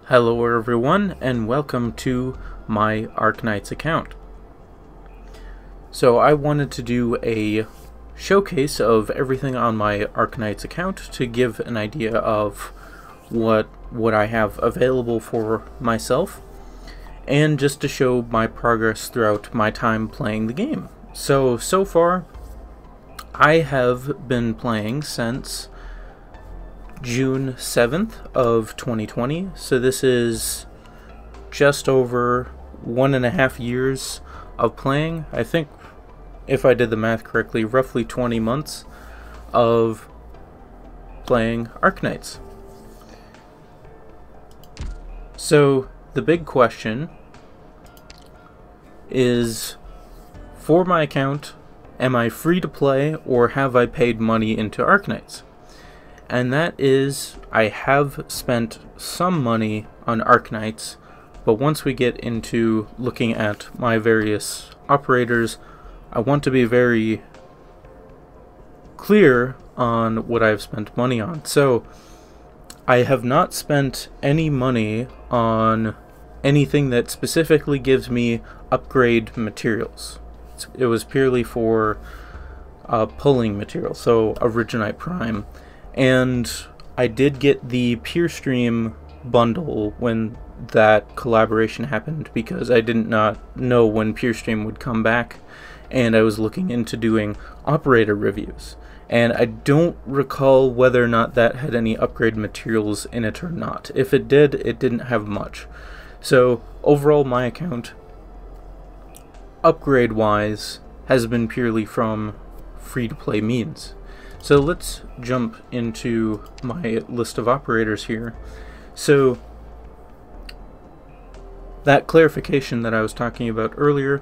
Hello everyone, and welcome to my Arknights account. So I wanted to do a showcase of everything on my Arknights account to give an idea of what I have available for myself, and just to show my progress throughout my time playing the game. So far, I have been playing since June 7th of 2020, so this is just over 1.5 years of playing. I think, if I did the math correctly, roughly 20 months of playing Arknights. So the big question is, for my account, am I free to play or have I paid money into Arknights? And that is, I have spent some money on Arknights, but once we get into looking at my various operators, I want to be very clear on what I've spent money on. So, I have not spent any money on anything that specifically gives me upgrade materials. It was purely for pulling material, so Originite Prime. And I did get the PeerStream bundle when that collaboration happened, because I did not know when PeerStream would come back, and I was looking into doing operator reviews. And I don't recall whether or not that had any upgrade materials in it or not. If it did, it didn't have much. So overall, my account, upgrade-wise, has been purely from free-to-play means. So let's jump into my list of operators here. So that clarification that I was talking about earlier,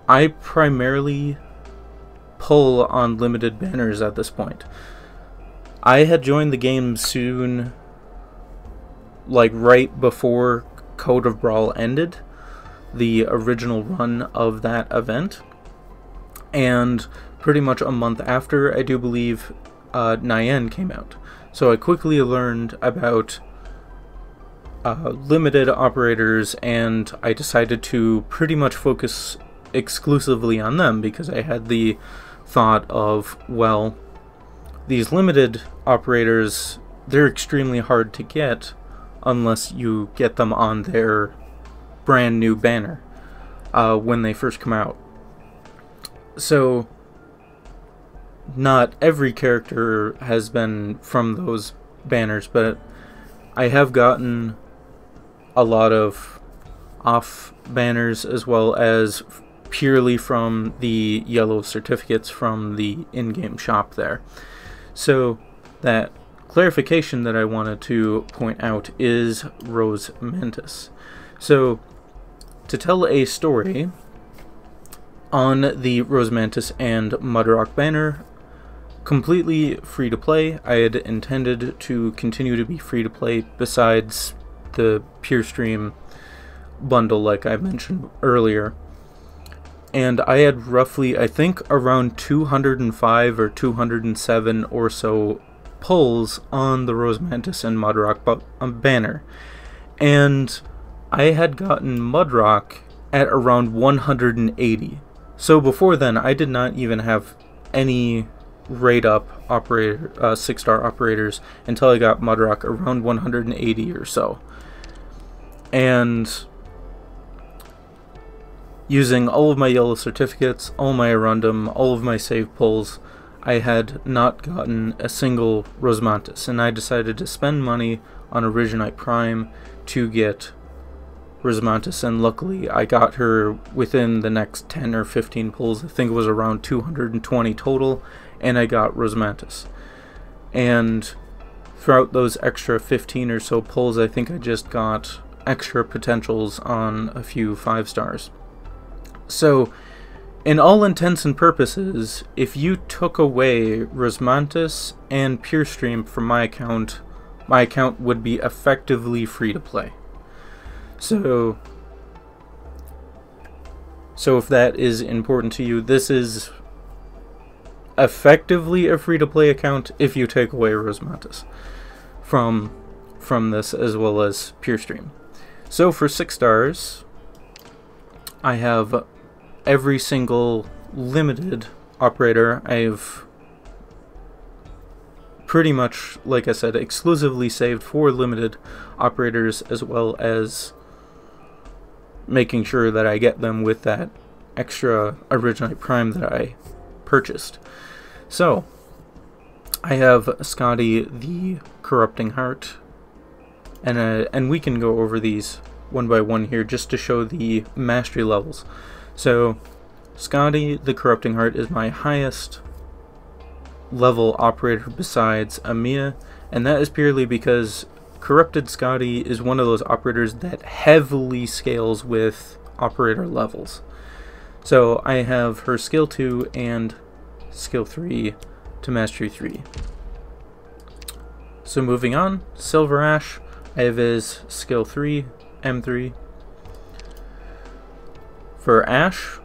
I primarily pull on limited banners at this point. I had joined the game soon, like right before Code of Brawl ended, the original run of that event, and pretty much a month after, I do believe, Nyan came out. So I quickly learned about limited operators, and I decided to pretty much focus exclusively on them, because I had the thought of, well, these limited operators, they're extremely hard to get unless you get them on their brand new banner when they first come out. So not every character has been from those banners, but I have gotten a lot of off banners, as well as purely from the yellow certificates from the in-game shop there. So that clarification that I wanted to point out is Rose Mantis. So to tell a story on the Rose Mantis and Mudrock banner, completely free to play. I had intended to continue to be free to play besides the PeerStream bundle, like I mentioned earlier. And I had roughly, I think, around 205 or 207 or so pulls on the Rose Mantis and Mudrock banner. And I had gotten Mudrock at around 180. So before then, I did not even have any rate up operator 6-star operators until I got Mudrock around 180 or so. And using all of my yellow certificates, all my Arundum, all of my save pulls, I had not gotten a single Rose Mantis, and I decided to spend money on Originite Prime to get Rose Mantis, and luckily I got her within the next 10 or 15 pulls. I think it was around 220 total, and I got Rose Mantis. And throughout those extra 15 or so pulls, I think I just got extra potentials on a few 5-stars. So, in all intents and purposes, if you took away Rose Mantis and PeerStream from my account would be effectively free to play. So if that is important to you, this is effectively a free-to-play account if you take away Rose Mantis from from this, as well as Pure Stream. So for 6 stars, I have every single limited operator. I've pretty much, like I said, exclusively saved for limited operators, as well as making sure that I get them with that extra Arknight Prime that I purchased. So I have Scotty the Corrupting Heart, and we can go over these one by one here just to show the mastery levels. So Scotty the Corrupting Heart is my highest level operator besides Amia, and that is purely because Corrupted Scotty is one of those operators that heavily scales with operator levels. So I have her skill 2 and skill 3 to mastery 3. So moving on, Silver Ash, I have his skill 3, M3. For Ash,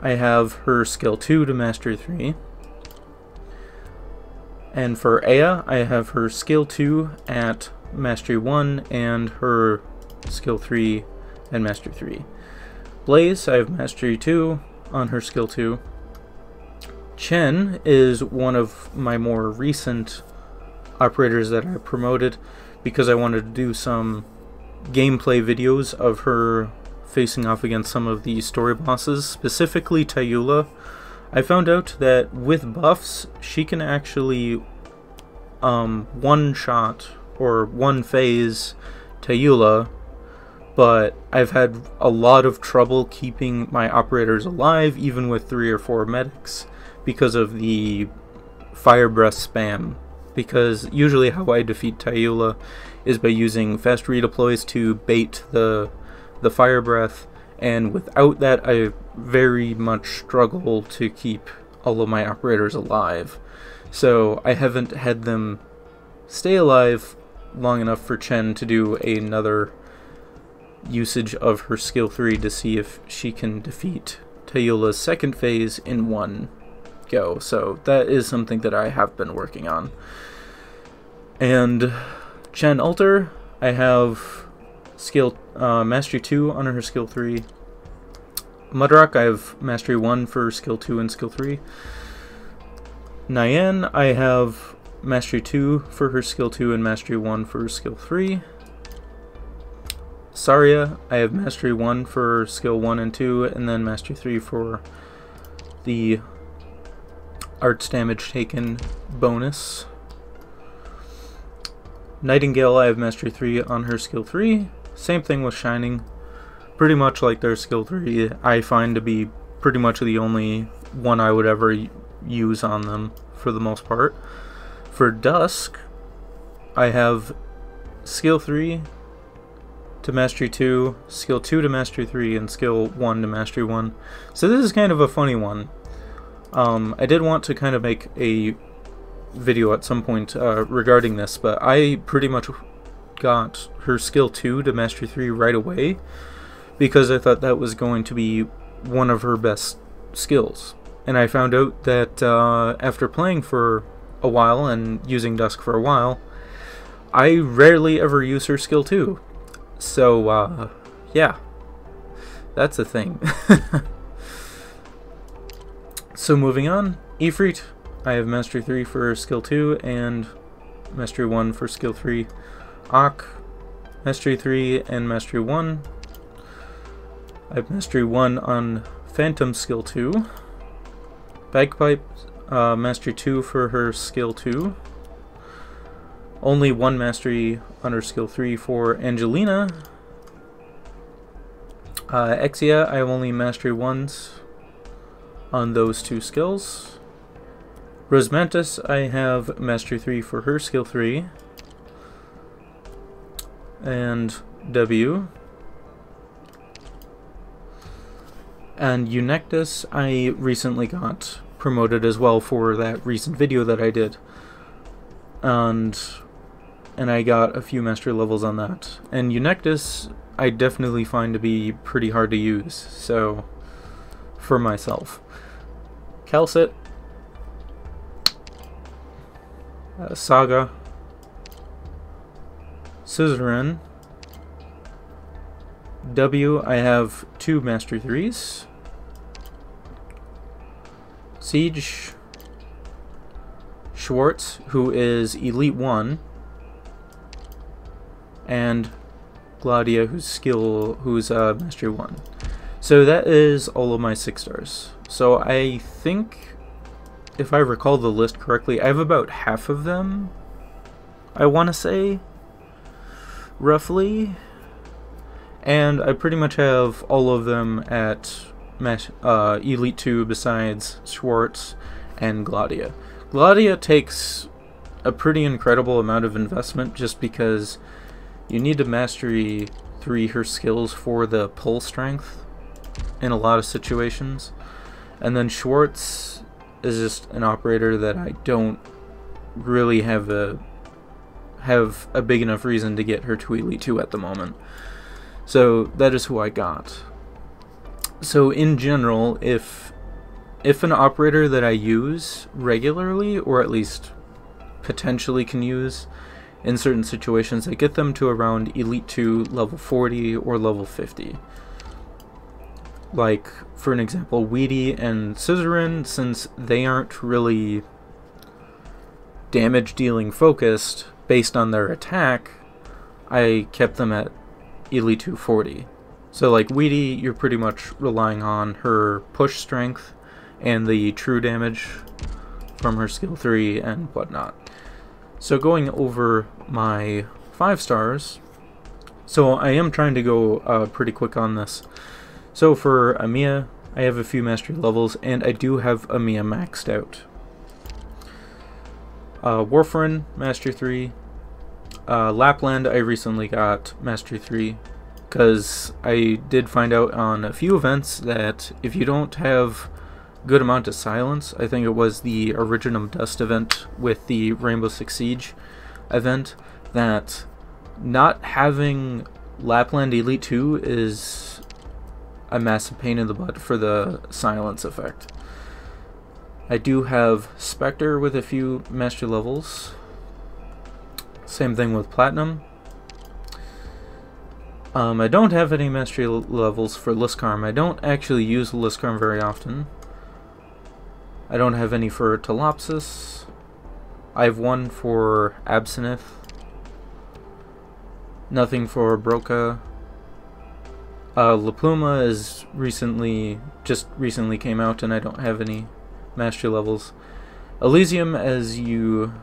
I have her skill 2 to mastery 3. And for Aya, I have her skill 2 at mastery 1 and her skill 3 and mastery 3. Blaze, I have mastery 2 on her skill 2. Chen is one of my more recent operators that I promoted because I wanted to do some gameplay videos of her facing off against some of the story bosses, specifically Tayula. I found out that with buffs, she can actually one-shot or one-phase Tayula, but I've had a lot of trouble keeping my operators alive, even with 3 or 4 medics, because of the Fire Breath spam. Because usually how I defeat Tayula is by using fast redeploys to bait the Fire Breath, and without that I very much struggle to keep all of my operators alive. So I haven't had them stay alive long enough for Chen to do another usage of her skill 3 to see if she can defeat Tayula's second phase in one go. So that is something that I have been working on. And Chen Alter, I have skill mastery 2 on her skill 3. Mudrock, I have mastery 1 for skill 2 and skill 3. Nyan, I have mastery 2 for her skill 2 and mastery 1 for her skill 3. Saria, I have mastery 1 for skill 1 and 2, and then mastery 3 for the arts damage taken bonus. Nightingale, I have mastery 3 on her skill 3. Same thing with Shining. Pretty much like their skill 3, I find to be pretty much the only one I would ever use on them for the most part. For Dusk, I have skill 3 to mastery 2, skill 2 to mastery 3, and skill 1 to mastery 1. So this is kind of a funny one. I did want to kind of make a video at some point regarding this, but I pretty much got her skill 2 to mastery 3 right away because I thought that was going to be one of her best skills. And I found out that after playing for a while and using Dusk for a while, I rarely ever use her skill 2. So, yeah, that's a thing. So moving on, Ifrit, I have mastery 3 for skill 2 and mastery 1 for skill 3. Ak, mastery 3 and mastery 1. I have mastery 1 on Phantom skill 2. Bagpipe, mastery 2 for her skill 2. Only 1 mastery on her skill 3 for Angelina. Exia, I have only mastery 1s on those 2 skills. Rosemantis, I have mastery 3 for her skill 3. And W. And Eunectus, I recently got promoted as well for that recent video that I did. And I got a few mastery levels on that. And Eunectus, I definitely find to be pretty hard to use, so for myself. Calcit, Saga, Scissorin. W, I have 2 Mastery 3s. Siege. Schwartz, who is Elite 1. And Gladia, who's Mastery 1. So that is all of my 6 stars. So I think, if I recall the list correctly, I have about half of them, I want to say, roughly. And I pretty much have all of them at Elite 2 besides Schwartz and Gladia. Gladia takes a pretty incredible amount of investment just because you need to Mastery 3 her skills for the pull strength in a lot of situations. And then Schwartz is just an operator that I don't really have a big enough reason to get her to Elite 2 at the moment. So that is who I got. So in general, if an operator that I use regularly, or at least potentially can use in certain situations, I get them to around Elite 2, level 40, or level 50. Like, for an example, Weedy and Scissorin, since they aren't really damage dealing focused based on their attack, I kept them at Elite 240. So like Weedy, you're pretty much relying on her push strength and the true damage from her skill 3 and whatnot. So going over my 5 stars, so I am trying to go pretty quick on this. So for Amiya, I have a few mastery levels, and I do have Amiya maxed out. Warfarin, Mastery 3. Lapland, I recently got Mastery 3, because I did find out on a few events that if you don't have good amount of silence, I think it was the Originum Dust event with the Rainbow Six Siege event, that not having Lapland Elite 2 is a massive pain in the butt for the silence effect. I do have Spectre with a few mastery levels. Same thing with Platinum. I don't have any mastery levels for Liskarm. I don't actually use Liskarm very often. I don't have any for Telopsis. I have 1 for Absinthe. Nothing for Broca. La Pluma is just recently came out, and I don't have any mastery levels. Elysium, as you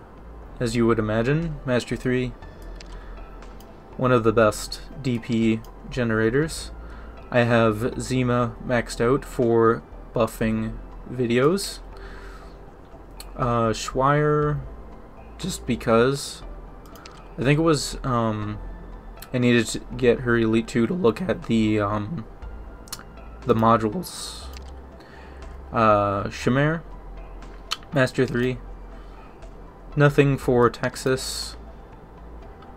would imagine, Mastery 3, one of the best DP generators. I have Zima maxed out for buffing videos. Schweier, just because. I think it was, I needed to get her Elite 2 to look at the modules. Chimere, Master 3. Nothing for Texas.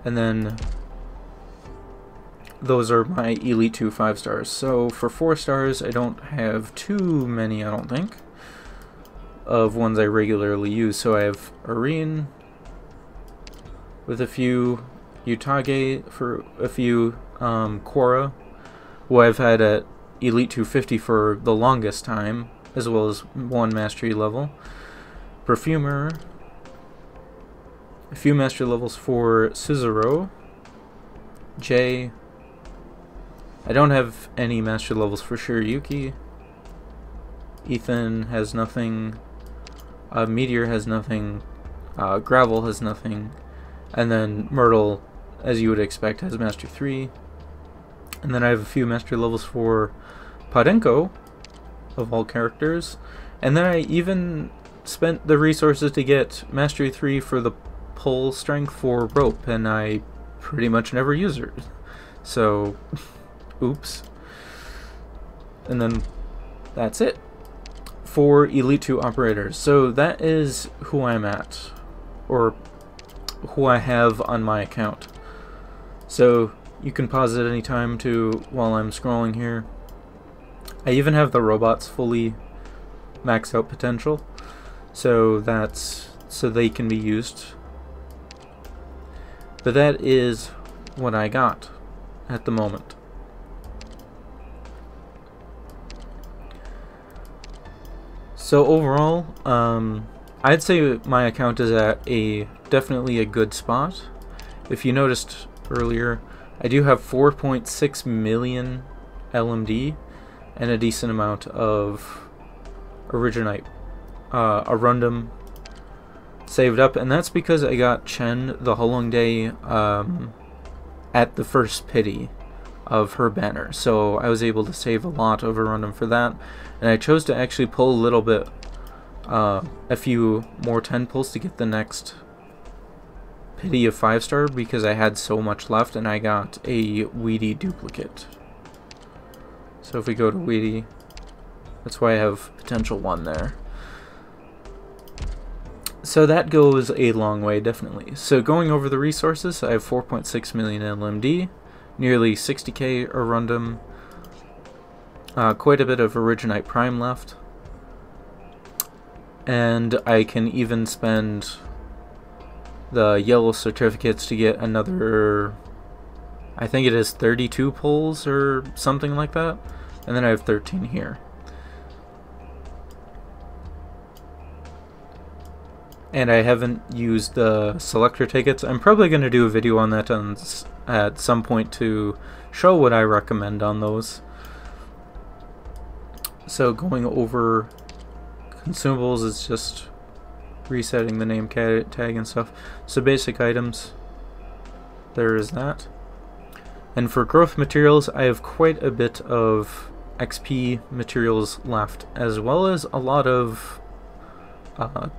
And then those are my Elite 2 5 stars. So for 4 stars, I don't have too many, I don't think, of ones I regularly use. So I have Arene with a few, Utage for a few, Quora, who I've had at Elite 250 for the longest time, as well as 1 mastery level. Perfumer, a few mastery levels for Cicero. Jay, I don't have any mastery levels for Shiryuki. Ethan has nothing. Meteor has nothing. Gravel has nothing. And then Myrtle, as you would expect, has Mastery 3. And then I have a few mastery levels for Podenko, of all characters. And then I even spent the resources to get Mastery 3 for the pull strength for Rope, and I pretty much never use her. So, oops. And then that's it for Elite 2 operators. So that is who I'm at, or who I have on my account. So you can pause at any time while I'm scrolling here. I even have the robots fully maxed out potential, so they can be used. But that is what I got at the moment. So overall, I'd say my account is at definitely a good spot. If you noticed earlier, I do have 4.6 million LMD and a decent amount of Arknights Arundum saved up, and that's because I got Chen the Holong Day at the first pity of her banner, so I was able to save a lot of Arundum for that, and I chose to actually pull a little bit, a few more 10 pulls to get the next pity of 5-star because I had so much left, and I got a Weedy duplicate. So if we go to Weedy, that's why I have potential 1 there. So that goes a long way, definitely. So going over the resources, I have 4.6 million LMD, nearly 60k Arundum, quite a bit of Arknight Prime left, and I can even spend the yellow certificates to get another, I think it is 32 pulls or something like that, and then I have 13 here. And I haven't used the selector tickets. I'm probably going to do a video on that at some point to show what I recommend on those. So going over consumables is just resetting the name tag and stuff. So basic items, there is that. And for growth materials, I have quite a bit of XP materials left, as well as a lot of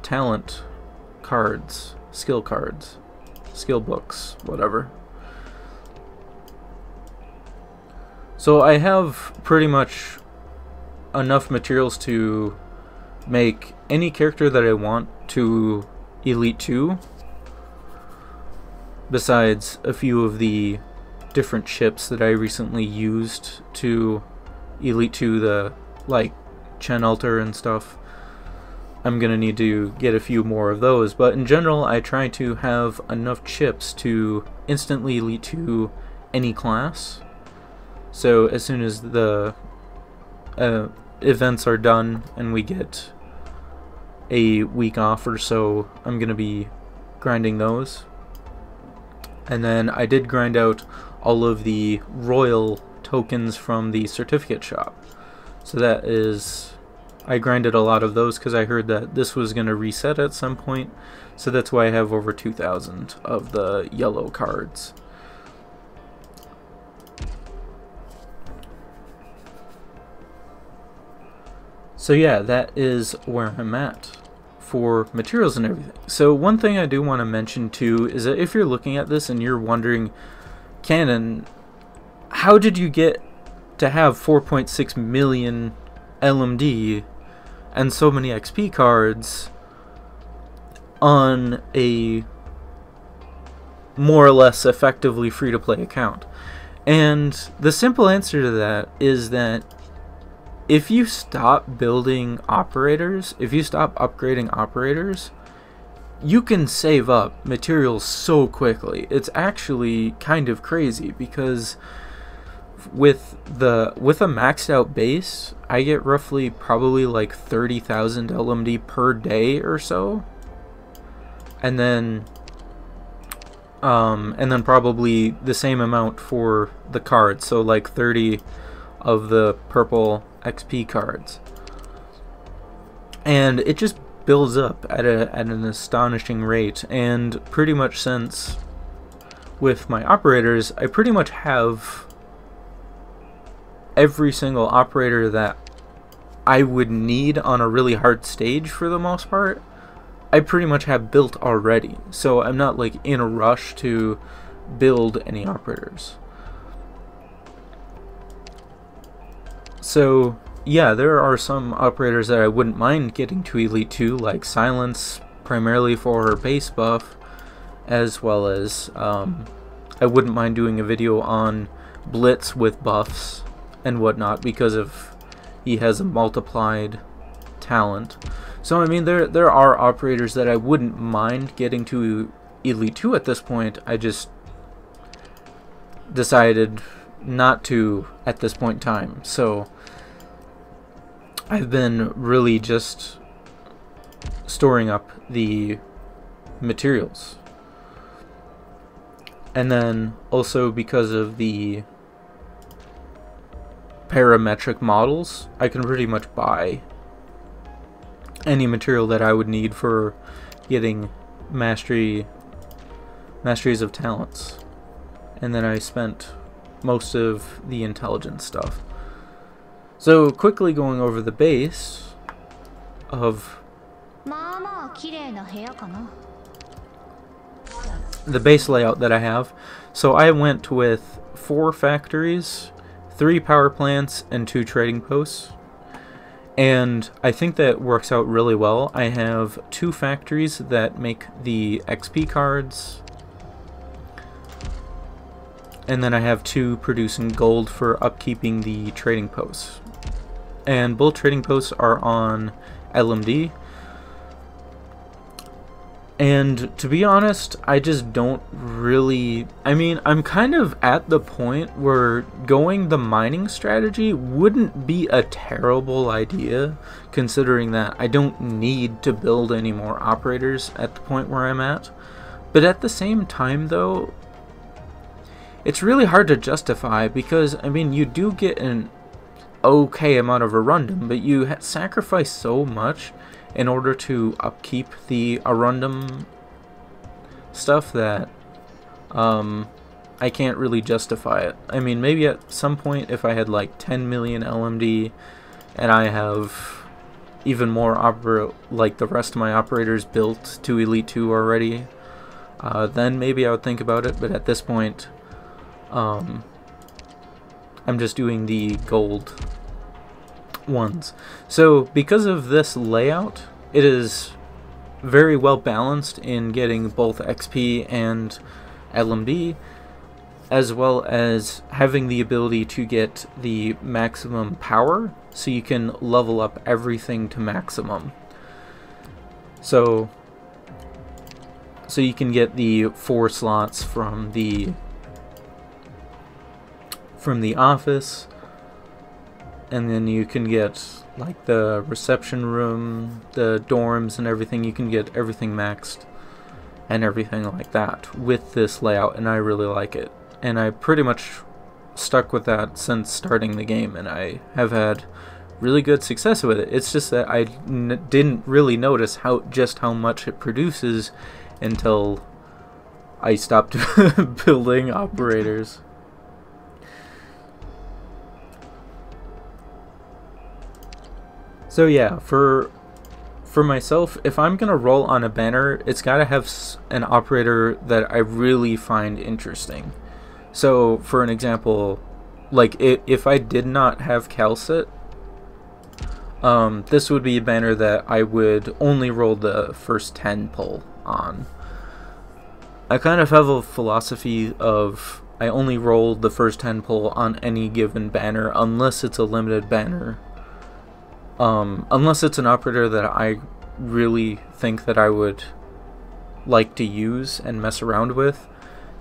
talent cards, skill books, whatever. So I have pretty much enough materials to make any character that I want to Elite 2, besides a few of the different chips that I recently used to Elite 2, the like Chen Altar and stuff. I'm gonna need to get a few more of those, but in general I try to have enough chips to instantly Elite 2 any class. So as soon as the events are done and we get a week off or so, I'm gonna be grinding those. And then I did grind out all of the royal tokens from the certificate shop, so that is, I grinded a lot of those because I heard that this was going to reset at some point, so that's why I have over 2,000 of the yellow cards. So yeah, that is where I'm at for materials and everything. So one thing I do want to mention too is that if you're looking at this and you're wondering, Canon, how did you get to have 4.6 million LMD and so many XP cards on a more or less effectively free-to-play account? And the simple answer to that is that if you stop building operators, if you stop upgrading operators, you can save up materials so quickly. It's actually kind of crazy because with a maxed out base, I get roughly probably like 30,000 LMD per day or so, and then probably the same amount for the cards, so like 30 of the purple XP cards, and it just builds up at an astonishing rate. And pretty much since with my operators, I pretty much have every single operator that I would need on a really hard stage for the most part. I pretty much have built already, so I'm not like in a rush to build any operators. So yeah, there are some operators that I wouldn't mind getting to Elite 2, like Silence, primarily for her base buff, as well as I wouldn't mind doing a video on Blitz with buffs and whatnot, because of he has a multiplied talent. So I mean, there are operators that I wouldn't mind getting to Elite 2 at this point. I just decided not to at this point in time. So I've been really just storing up the materials. And then also because of the parametric models, I can pretty much buy any material that I would need for getting masteries of talents. And then I spent most of the intelligence stuff. So quickly going over the base of the base layout that I have. So I went with 4 factories, 3 power plants, and 2 trading posts. And I think that works out really well. I have 2 factories that make the XP cards, and then I have 2 producing gold for upkeeping the trading posts. And both trading posts are on LMD. And to be honest, I just don't really... I mean, I'm kind of at the point where going the mining strategy wouldn't be a terrible idea, considering that I don't need to build any more operators at the point where I'm at. But at the same time, though, it's really hard to justify because, I mean, you do get an okay amount of Arundum, but you sacrifice so much in order to upkeep the Arundum stuff that I can't really justify it. I mean, maybe at some point if I had like 10 million LMD and I have even more like the rest of my operators built to Elite 2 already, then maybe I would think about it, but at this point I'm just doing the gold ones. So because of this layout, it is very well balanced in getting both XP and LMD, as well as having the ability to get the maximum power, so you can level up everything to maximum. So you can get the 4 slots from the office, and then you can get like the reception room, the dorms and everything. You can get everything maxed and everything like that with this layout, and I really like it. And I pretty much stuck with that since starting the game, and I have had really good success with it. It's just that I didn't really notice just how much it produces until I stopped building operators. So yeah, for myself, if I'm gonna roll on a banner, it's gotta have an operator that I really find interesting. So for an example, like if I did not have Calcit, this would be a banner that I would only roll the first 10 pull on. I kind of have a philosophy of I only roll the first 10 pull on any given banner unless it's a limited banner. Unless it's an operator that I really think that I would like to use and mess around with,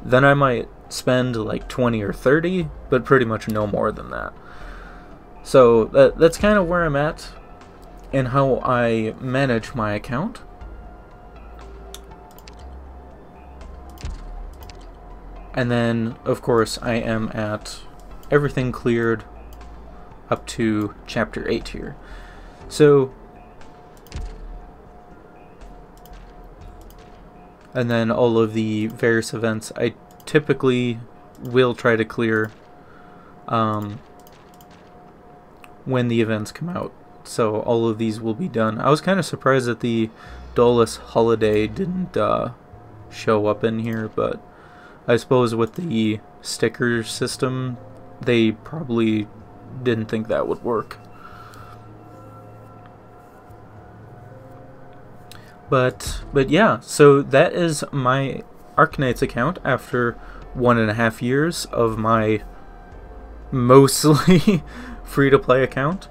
then I might spend like 20 or 30, but pretty much no more than that. So that's kind of where I'm at and how I manage my account. And then, of course, I am at everything cleared up to Chapter 8 here. So, and then all of the various events I typically will try to clear when the events come out. So all of these will be done. I was kind of surprised that the Dolus holiday didn't show up in here, but I suppose with the sticker system, they probably didn't think that would work. But yeah, so that is my Arknights account after 1.5 years of my mostly free-to-play account.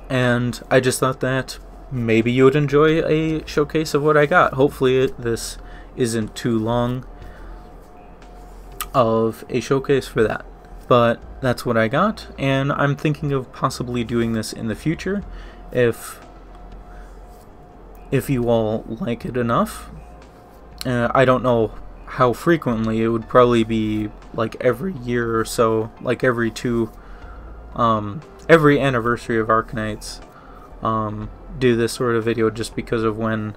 And I just thought that maybe you would enjoy a showcase of what I got. Hopefully this isn't too long. of a showcase for that. But that's what I got, and I'm thinking of possibly doing this in the future if you all like it enough. I don't know how frequently. It would probably be like every year or so, like every anniversary of Arknights, do this sort of video, just because of when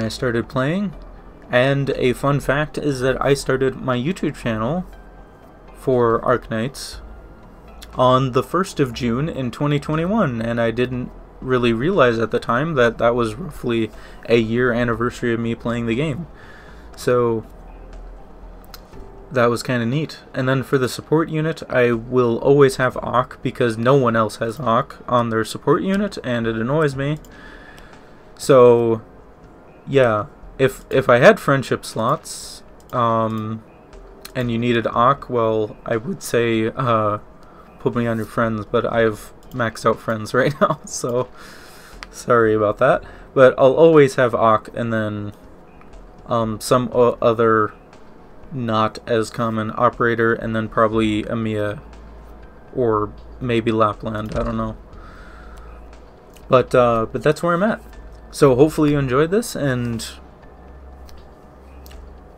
I started playing. And a fun fact is that I started my YouTube channel for Arknights on the 1st of June in 2021, and I didn't really realize at the time that that was roughly a year anniversary of me playing the game. So that was kind of neat. And then for the support unit, I will always have Ak, because no one else has Ak on their support unit, and it annoys me. So yeah, if I had friendship slots, and you needed Ak, well, I would say put me on your friends, but I have maxed out friends right now, so sorry about that. But I'll always have Ak, and then some other not as common operator, and then probably Emiya or maybe Lapland, I don't know. But that's where I'm at. So hopefully you enjoyed this, and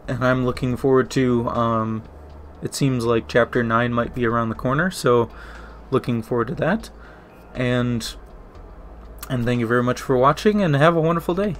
I'm looking forward to, it seems like Chapter 9 might be around the corner, so looking forward to that. And thank you very much for watching, and have a wonderful day.